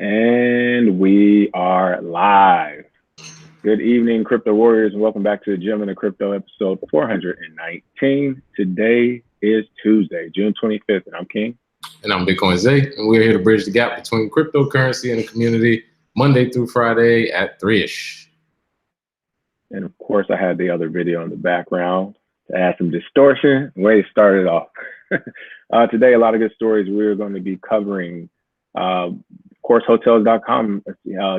And we are live. Good evening, crypto warriors, and welcome back to the Gem and the Crypto episode 419. Today is Tuesday, June 25th, and I'm King. And I'm Bitcoin Zay, and we're here to bridge the gap between cryptocurrency and the community Monday through Friday at 3-ish. And of course, I had the other video in the background to add some distortion. Way to start it off. Today, a lot of good stories. We're going to be covering of course, hotels.com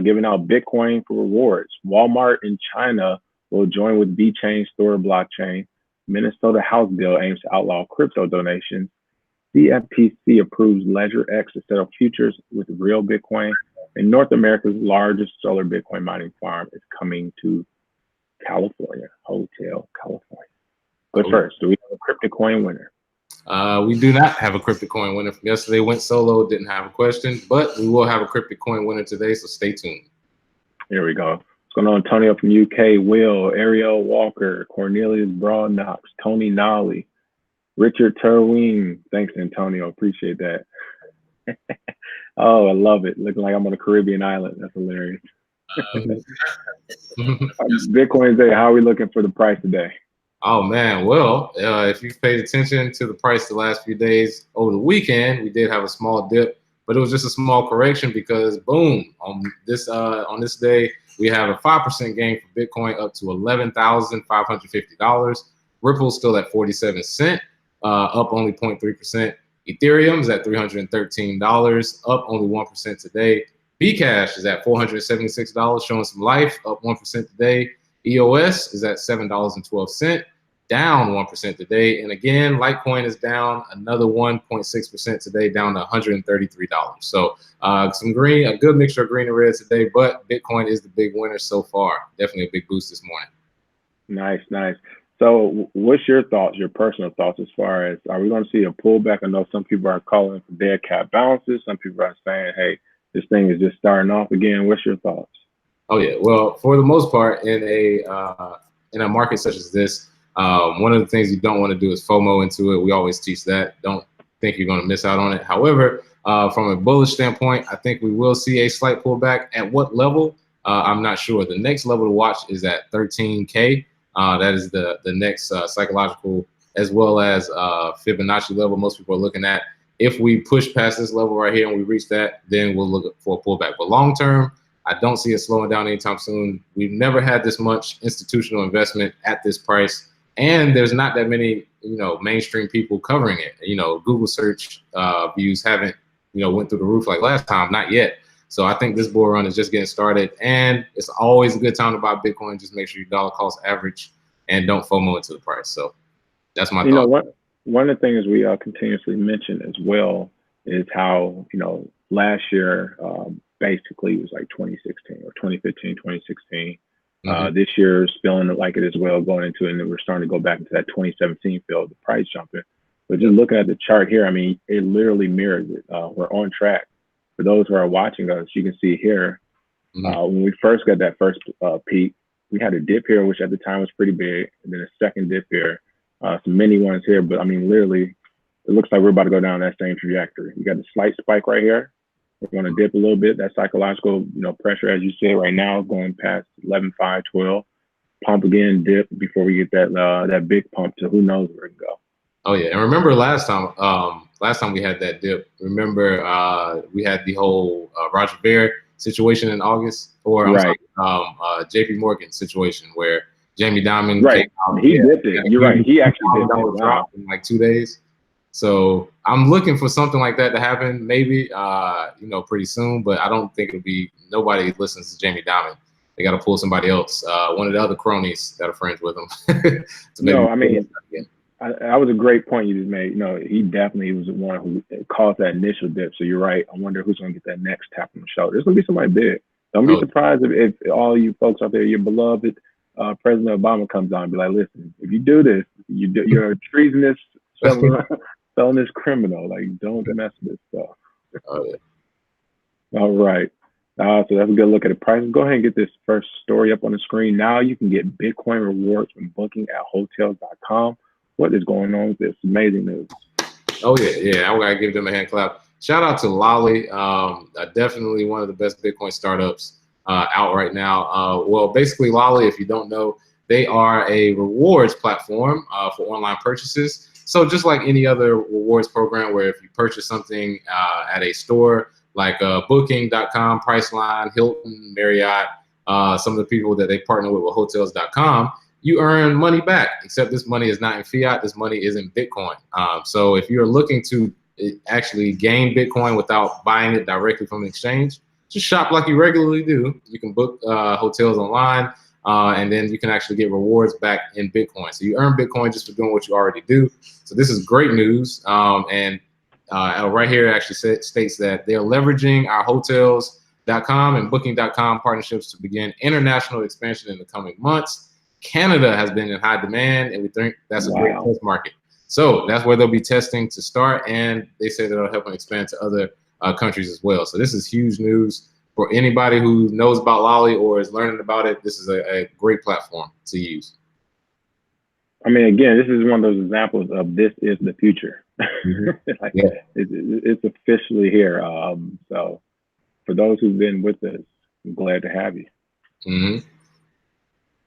giving out Bitcoin for rewards. Walmart in China will join with VeChain store blockchain. Minnesota House bill aims to outlaw crypto donations. CFTC approves Ledger X to settle futures with real Bitcoin. And North America's largest solar Bitcoin mining farm is coming to California, Hotel California. But first, do we have a crypto coin winner? We do not have a crypto coin winner from yesterday. Went solo, didn't have a question, but we will have a crypto coin winner today, so stay tuned. Here we go. What's going on? Antonio from UK, Will, Ariel Walker, Cornelius Broadknox, Tony Nolly, Richard Terween. Thanks, Antonio. Appreciate that. Oh, I love it. Looking like I'm on a Caribbean island. That's hilarious. Bitcoin Day, how are we looking for the price today? Oh, man. Well, if you've paid attention to the price the last few days over the weekend, we did have a small dip, but it was just a small correction because, boom, on this day, we have a 5% gain for Bitcoin up to $11,550. Ripple's still at 47 cents, up only 0.3%. Ethereum is at $313, up only 1% today. Bcash is at $476, showing some life, up 1% today. EOS is at $7.12, down 1% today. And again, Litecoin is down another 1.6% today, down to $133. So some green, a good mixture of green and red today, but Bitcoin is the big winner so far. Definitely a big boost this morning. Nice, nice. So what's your thoughts, your personal thoughts, as far as, are we going to see a pullback? I know some people are calling for dead cat bounces. Some people are saying, hey, this thing is just starting off again. What's your thoughts? Oh yeah, well, for the most part, in a market such as this, one of the things you don't want to do is FOMO into it. We always teach that. Don't think you're going to miss out on it. However, from a bullish standpoint, I think we will see a slight pullback. At what level? I'm not sure. The next level to watch is at 13K. That is the next psychological as well as Fibonacci level most people are looking at. If we push past this level right here and we reach that, then we'll look for a pullback. But long term, I don't see it slowing down anytime soon. We've never had this much institutional investment at this price, and there's not that many, mainstream people covering it. Google search views haven't, went through the roof like last time, not yet. So I think this bull run is just getting started, and it's always a good time to buy Bitcoin. Just make sure your dollar cost average and don't FOMO into the price. So that's my thought. One of the things we continuously mention as well is how, last year, basically it was like 2016 or 2015, 2016. This year is feeling like it as well, going into it, and then we're starting to go back into that 2017 feel, the price jumping. But just looking at the chart here, I mean, it literally mirrors it. We're on track. For those who are watching us, you can see here, when we first got that first peak, we had a dip here, which at the time was pretty big, and then a second dip here, some mini ones here. But I mean, literally, it looks like we're about to go down that same trajectory. You got the slight spike right here. We're going to dip a little bit. That psychological, pressure, as you said, right now, going past 11, 5, 12. Pump again, dip before we get that big pump to who knows where it can go. Oh yeah, and remember last time we had that dip. Remember we had the whole Roger Ver situation in August, or JP Morgan situation where Jamie Dimon came out. He dipped it. You're right. He actually dipped it. Dropped in like 2 days. So I'm looking for something like that to happen, maybe, pretty soon. But I don't think it'll be. Nobody listens to Jamie Dimon. They got to pull somebody else. One of the other cronies that are friends with him. That was a great point you just made. He definitely was the one who caused that initial dip. So you're right. I wonder who's going to get that next tap on the shoulder. There's going to be somebody big. Don't be surprised if all you folks out there, your beloved President Obama comes on and be like, listen, if you do this, you're a treasonous, felonious criminal. Like, don't mess with this stuff. Oh, yeah. All right. So that's a good look at the prices. Go ahead and get this first story up on the screen. Now you can get Bitcoin rewards when booking at hotels.com. What is going on with this? Amazing news. Oh, yeah. I got to give them a hand clap. shout out to Lolly, definitely one of the best Bitcoin startups out right now. Well, basically, Lolly, if you don't know, they are a rewards platform for online purchases. So just like any other rewards program, where if you purchase something at a store like Booking.com, Priceline, Hilton, Marriott, some of the people that they partner with Hotels.com, you earn money back, except this money is not in fiat. This money is in Bitcoin. So if you're looking to actually gain Bitcoin without buying it directly from the exchange, just shop like you regularly do. You can book hotels online, and then you can actually get rewards back in Bitcoin. So you earn Bitcoin just for doing what you already do. So this is great news. And right here it actually states that they're leveraging our Hotels.com and Booking.com partnerships to begin international expansion in the coming months. Canada has been in high demand, and we think that's a great test market. So that's where they'll be testing to start, and they say that it'll help them expand to other countries as well. So this is huge news for anybody who knows about Lolly or is learning about it. This is a great platform to use. I mean, again, this is one of those examples of this is the future. Like, yeah. It's officially here. So for those who've been with us, I'm glad to have you. Mm-hmm.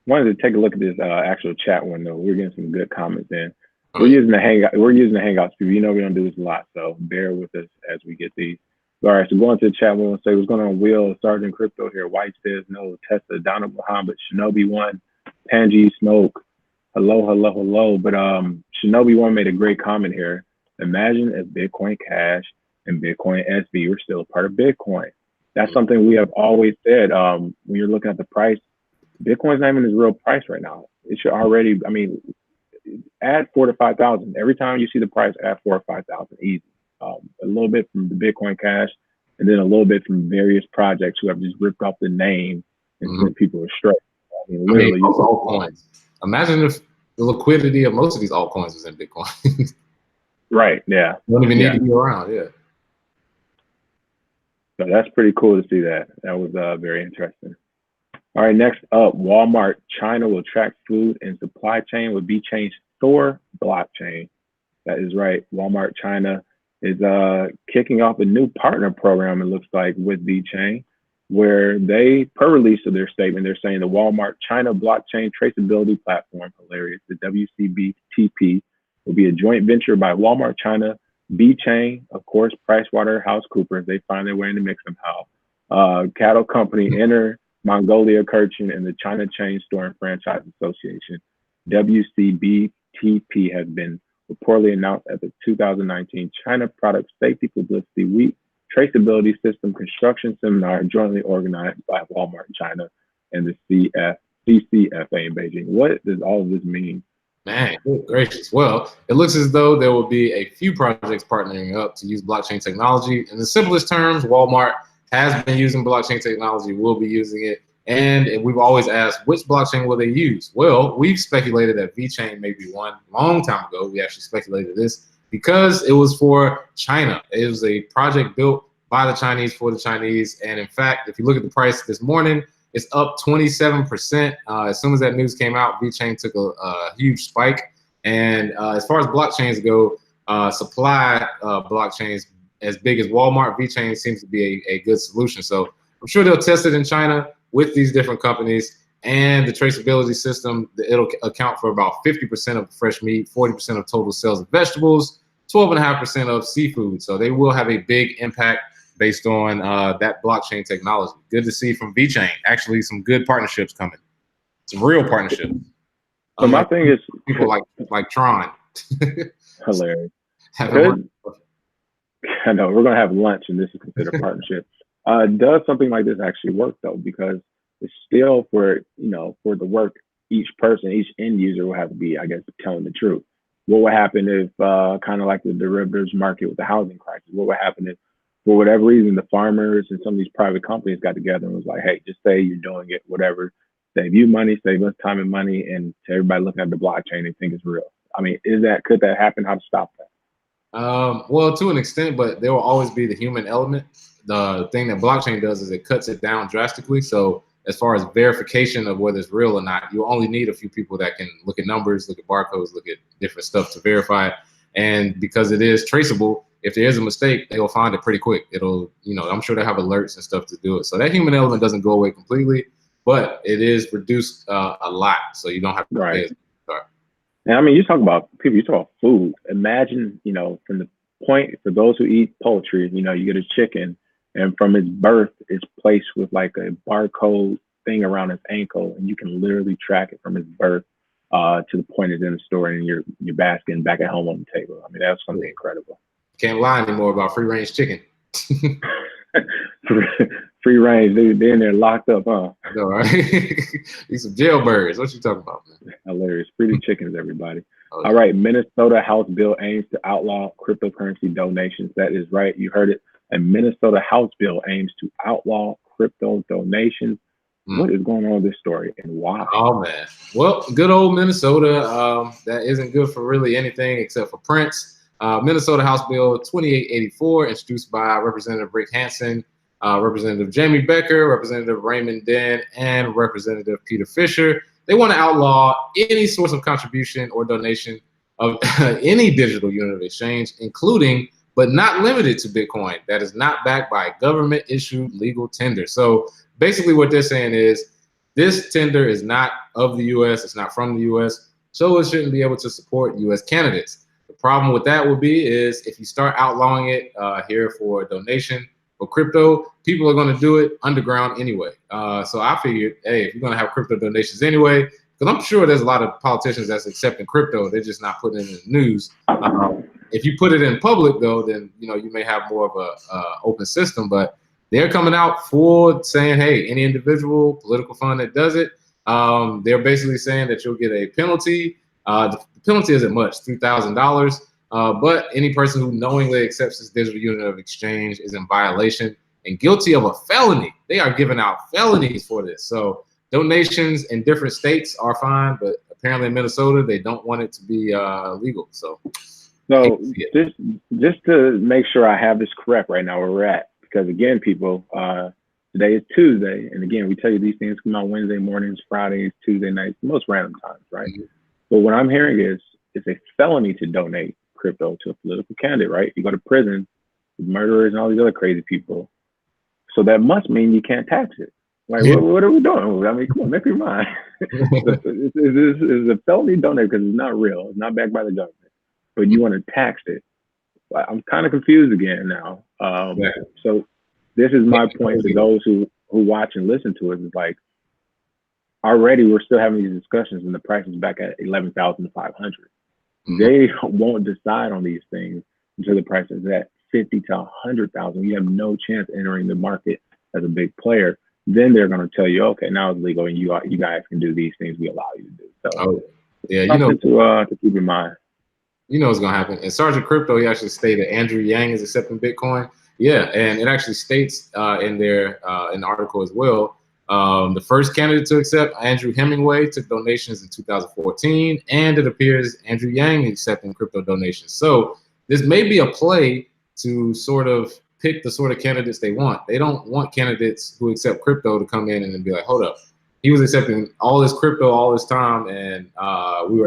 Wanted to take a look at this actual chat window. We're getting some good comments in. We're using the Hangout. We're using the Hangouts. You know we don't do this a lot, so bear with us as we get these. All right, so going to the chat window, say what's going on. Will Sergeant Crypto here. White says no. Tesla, Donald Muhammad, Shinobi One, Panji Smoke. Hello. But Shinobi One made a great comment here. Imagine if Bitcoin Cash and Bitcoin SV were still a part of Bitcoin. That's something we have always said. When you're looking at the price, Bitcoin's not even its real price right now. It should already, I mean, add 4,000 to 5,000. Every time you see the price, add 4,000 or 5,000, easy. A little bit from the Bitcoin Cash, and then a little bit from various projects who have just ripped off the name and sent people astray. I mean, literally, altcoins. Imagine if the liquidity of most of these altcoins was in Bitcoin. Right, yeah. You don't even need to be around, yeah. So that's pretty cool to see that. That was very interesting. All right, next up, Walmart China will track food and supply chain with VeChain Store blockchain. That is right. Walmart China is kicking off a new partner program, it looks like, with VeChain, where they, per release of their statement, they're saying the Walmart China blockchain traceability platform, hilarious, the WCBTP, will be a joint venture by Walmart China, VeChain, of course, PricewaterhouseCoopers. They find their way in the mix somehow. Cattle Company, Enter, Mongolia Kirchen, and the China Chain Store and Franchise Association. WCBTP has been reportedly announced at the 2019 China Product Safety Publicity Week Traceability System Construction Seminar, jointly organized by Walmart China and the CCFA in Beijing. What does all of this mean? Man, good gracious. Well, it looks as though there will be a few projects partnering up to use blockchain technology. In the simplest terms, Walmart has been using blockchain technology, will be using it. And we've always asked, which blockchain will they use? Well, we've speculated that VeChain may be one. Long time ago, we actually speculated this because it was for China. It was a project built by the Chinese for the Chinese. And in fact, if you look at the price this morning, it's up 27%. As soon as that news came out, VeChain took a huge spike. And as far as blockchains go, supply blockchains as big as Walmart, VeChain seems to be a good solution. So I'm sure they'll test it in China with these different companies, and the traceability system, it'll account for about 50% of fresh meat, 40% of total sales of vegetables, 12.5% of seafood. So they will have a big impact based on that blockchain technology. Good to see from VeChain. Actually, some good partnerships coming. Some real partnerships. So my thing is people like Tron. Hilarious. I know we're gonna have lunch, and this is considered a partnership. Does something like this actually work though? Because it's still for the work, each person, each end user will have to be, I guess, telling the truth. What would happen if, kind of like the derivatives market with the housing crisis? What would happen if, for whatever reason, the farmers and some of these private companies got together and was like, "Hey, just say you're doing it, whatever, save you money, save us time and money," and to everybody looking at the blockchain and think it's real. I mean, could that happen? How to stop that? Well, to an extent, but there will always be the human element. The thing that blockchain does is it cuts it down drastically. So as far as verification of whether it's real or not, you only need a few people that can look at numbers, look at barcodes, look at different stuff to verify it. And because it is traceable, if there is a mistake, they will find it pretty quick. It'll, you know, I'm sure they have alerts and stuff to do it. So that human element doesn't go away completely, but it is reduced a lot. So you don't have to pay. And I mean, you talk about people, you talk about food. Imagine, you know, from the point, for those who eat poultry, you know, you get a chicken and from its birth, it's placed with like a barcode thing around its ankle, and you can literally track it from its birth to the point it's in the store and your basket and back at home on the table. I mean, that's something incredible. Can't lie anymore about free range chicken. Free range, they're in there locked up, huh? No, right? These some jailbirds. What you talking about, man? Hilarious. Free chickens, everybody. Oh, all right, Minnesota House bill aims to outlaw cryptocurrency donations. That is right. You heard it. A Minnesota House bill aims to outlaw crypto donations. What is going on with this story and why? Oh, man. Well, good old Minnesota. That isn't good for really anything except for Prince. Minnesota House Bill 2884, introduced by Representative Rick Hansen, Representative Jamie Becker, Representative Raymond Den, and Representative Peter Fisher. They want to outlaw any source of contribution or donation of any digital unit of exchange, including but not limited to Bitcoin, that is not backed by a government-issued legal tender. So basically what they're saying is this tender is not of the U.S., it's not from the U.S., so it shouldn't be able to support U.S. candidates. The problem with that would be is if you start outlawing it here for a donation for crypto, people are going to do it underground anyway. So I figured, hey, if you're going to have crypto donations anyway, because I'm sure there's a lot of politicians that's accepting crypto, they're just not putting it in the news. If you put it in public, though, then you know you may have more of a open system. But they're coming out full saying, hey, any individual political fund that does it, they're basically saying that you'll get a penalty. The penalty isn't much, $3,000. But any person who knowingly accepts this digital unit of exchange is in violation and guilty of a felony. They are giving out felonies for this. So donations in different states are fine, but apparently in Minnesota, they don't want it to be legal. So just to make sure I have this correct right now where we're at, because again, people, today is Tuesday. And again, we tell you these things come out Wednesday mornings, Fridays, Tuesday nights, most random times, right? But what I'm hearing is it's a felony to donate crypto to a political candidate, right? You go to prison with murderers and all these other crazy people. So that must mean you can't tax it. Like, what are we doing? I mean, come on, make your mind. It's a felony donate because it's not real. It's not backed by the government. But you want to tax it. I'm kind of confused again now. So this is my point to those who watch and listen to it. It's like, already we're still having these discussions and the price is back at 11,500. They won't decide on these things until the price is at 50 to 100,000. You have no chance entering the market as a big player. Then they're going to tell you, okay, now it's legal and you guys can do these things we allow you to do. So yeah, you know, to keep in mind. You know what's going to happen. And Sergeant Crypto, he actually stated Andrew Yang is accepting Bitcoin. Yeah, and it actually states in the article as well. The first candidate to accept, Andrew Hemingway, took donations in 2014, and it appears Andrew Yang is accepting crypto donations. So this may be a play to sort of pick the sort of candidates they want. They don't want candidates who accept crypto to come in and then be like, hold up, he was accepting all this crypto all this time, and he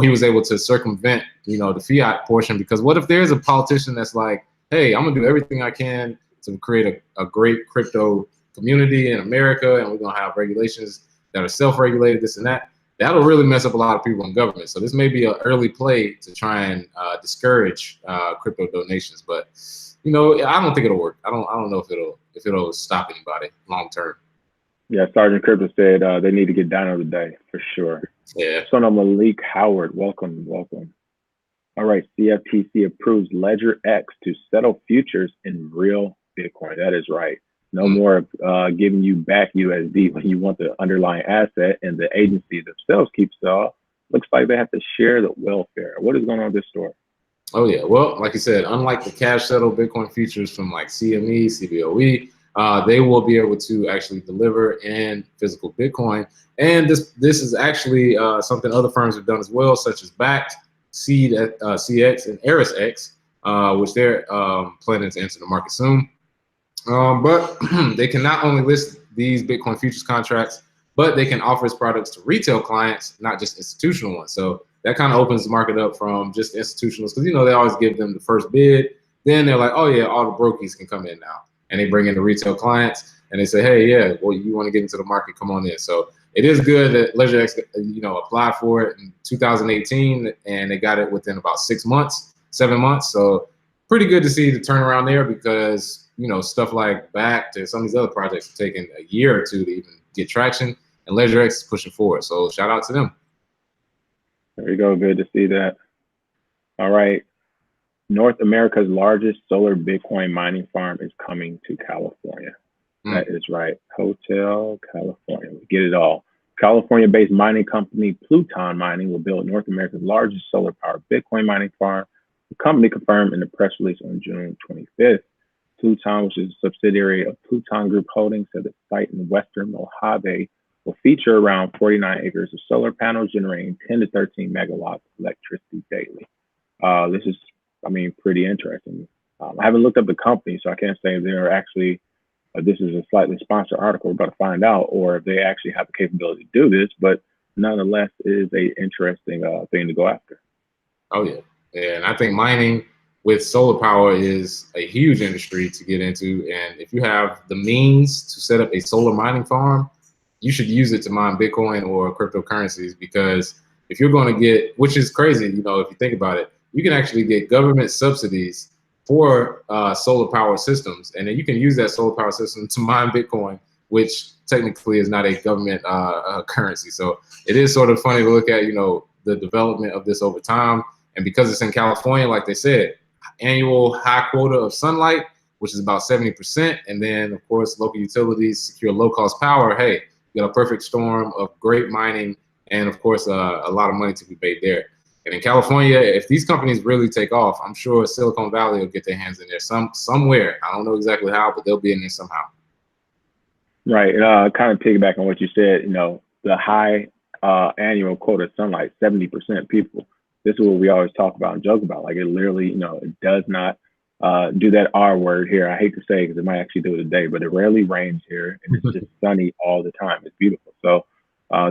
was able to circumvent, you know, the fiat portion. Because what if there's a politician that's like, hey, I'm gonna do everything I can to create a great crypto community in America, and we're gonna have regulations that are self-regulated, this and that. That'll really mess up a lot of people in government. So this may be an early play to try and discourage crypto donations. But you know, I don't think it'll work. I don't know if it'll stop anybody long term. Yeah, Sergeant Crypto said they need to get down today for sure. Yeah. Son of Malik Howard, welcome. All right, CFTC approves Ledger X to settle futures in real Bitcoin. That is right. No more giving you back USD when you want the underlying asset, and the agency themselves keeps it all. Looks like they have to share the welfare. What is going on with this story? Oh yeah, well, like you said, unlike the cash settled Bitcoin futures from like CME, CBOE, they will be able to actually deliver in physical Bitcoin. And this is actually something other firms have done as well, such as Bakkt, CX, and ErisX, which they're planning to enter the market soon. But they can not only list these Bitcoin futures contracts, but they can offer its products to retail clients, not just institutional ones. So that kind of opens the market up from just institutionals, because, you know, they always give them the first bid. Then they're like, oh yeah, all the brokies can come in now. And they bring in the retail clients and they say, hey, yeah, well, you want to get into the market, come on in. So it is good that LeisureX, you know, applied for it in 2018 and they got it within about 6 months, 7 months. So pretty good to see the turnaround there, because, you know, stuff like Back to some of these other projects have taken a year or two to even get traction, and LeisureX is pushing forward. So shout out to them. There you go. Good to see that. All right. North America's largest solar Bitcoin mining farm is coming to California. That is right. Hotel California. We get it all. California-based mining company Pluton Mining will build North America's largest solar-powered Bitcoin mining farm. The company confirmed in the press release on June 25th. Pluton, which is a subsidiary of Pluton Group Holdings, said the site in western Mojave will feature around 49 acres of solar panels generating 10 to 13 megawatts of electricity daily. This is, I mean, pretty interesting. I haven't looked up the company, so I can't say if they're actually, this is a slightly sponsored article, we're going to find out, or if they actually have the capability to do this, but nonetheless, it is a interesting thing to go after. Oh, yeah. Yeah, and I think mining with solar power is a huge industry to get into. And if you have the means to set up a solar mining farm, you should use it to mine Bitcoin or cryptocurrencies, because if you're going to get, which is crazy, you know, if you think about it, you can actually get government subsidies for solar power systems. And then you can use that solar power system to mine Bitcoin, which technically is not a government currency. So it is sort of funny to look at, you know, the development of this over time. And because it's in California, like they said, annual high quota of sunlight, which is about 70%. And then, of course, local utilities secure low-cost power. Hey, you got a perfect storm of great mining and, of course, a lot of money to be paid there. And in California, if these companies really take off, I'm sure Silicon Valley will get their hands in there somewhere. I don't know exactly how, but they'll be in there somehow. Right. Kind of piggyback on what you said, you know, the high annual quota of sunlight, 70% people. This is what we always talk about and joke about. Like, it literally, you know, it does not do that R word here. I hate to say it because it might actually do it today, but it rarely rains here and it's just sunny all the time. It's beautiful. So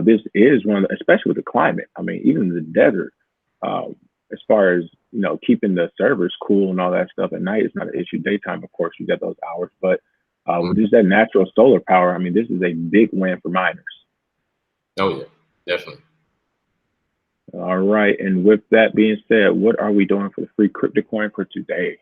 this is one of the, especially with the climate. I mean, even in the desert, as far as, you know, keeping the servers cool and all that stuff at night, it's not an issue. Daytime, of course, you get those hours, but with just that natural solar power, I mean, this is a big win for miners. Oh, yeah, definitely. All right. And with that being said, what are we doing for the free crypto coin for today?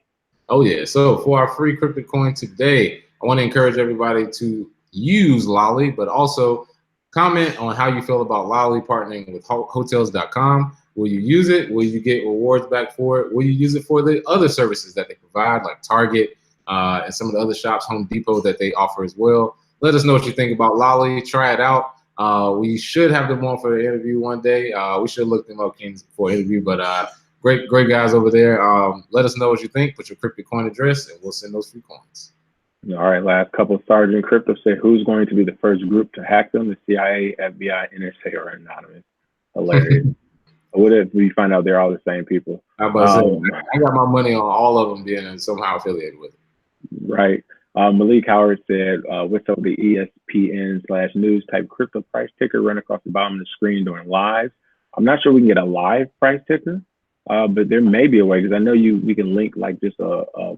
Oh, yeah. So for our free crypto coin today, I want to encourage everybody to use Lolly, but also comment on how you feel about Lolly partnering with hotels.com. Will you use it? Will you get rewards back for it? Will you use it for the other services that they provide, like Target and some of the other shops, Home Depot, that they offer as well? Let us know what you think about Lolly. Try it out. We should have them on for the interview one day. We should look them up, Kings, for an interview. But great guys over there. Let us know what you think. Put your crypto coin address, and we'll send those free coins. All right. Last couple of Sergeant Crypto say, who's going to be the first group to hack them? The CIA, FBI, NSA, or Anonymous? Hilarious. What if we find out they're all the same people? I got my money on all of them being somehow affiliated with it. Right. Malik Howard said, what's up with the ESPN/news type crypto price ticker run across the bottom of the screen during live? I'm not sure we can get a live price ticker, but there may be a way, because I know we can link like just the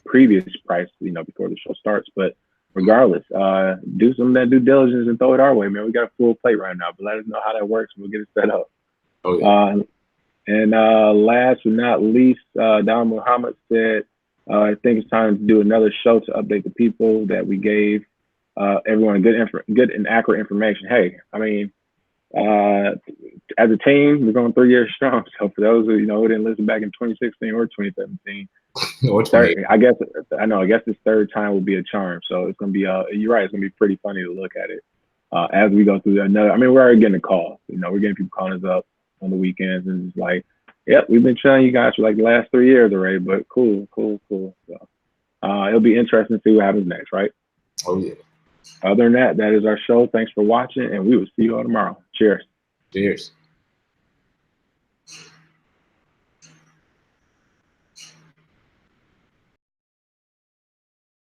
previous price, you know, before the show starts. But regardless, do some of that due diligence and throw it our way, man. We got a full plate right now, but let us know how that works. We'll get it set up. Oh, yeah. And last but not least, Don Muhammad said, I think it's time to do another show to update the people that we gave everyone good and accurate information. Hey, I mean, as a team, we're going 3 years strong. So for those who, you know, who didn't listen back in 2016 or 2017, I guess this third time will be a charm. So it's going to be, you're right, it's going to be pretty funny to look at it as we go through another. I mean, we're already getting a call. You know, we're getting people calling us up on the weekends, and it's like, yep, we've been showing you guys for like the last 3 years already, but cool. So it'll be interesting to see what happens next, right? Oh, yeah. Other than that, that is our show. Thanks for watching, and we will see you all tomorrow. Cheers. Cheers.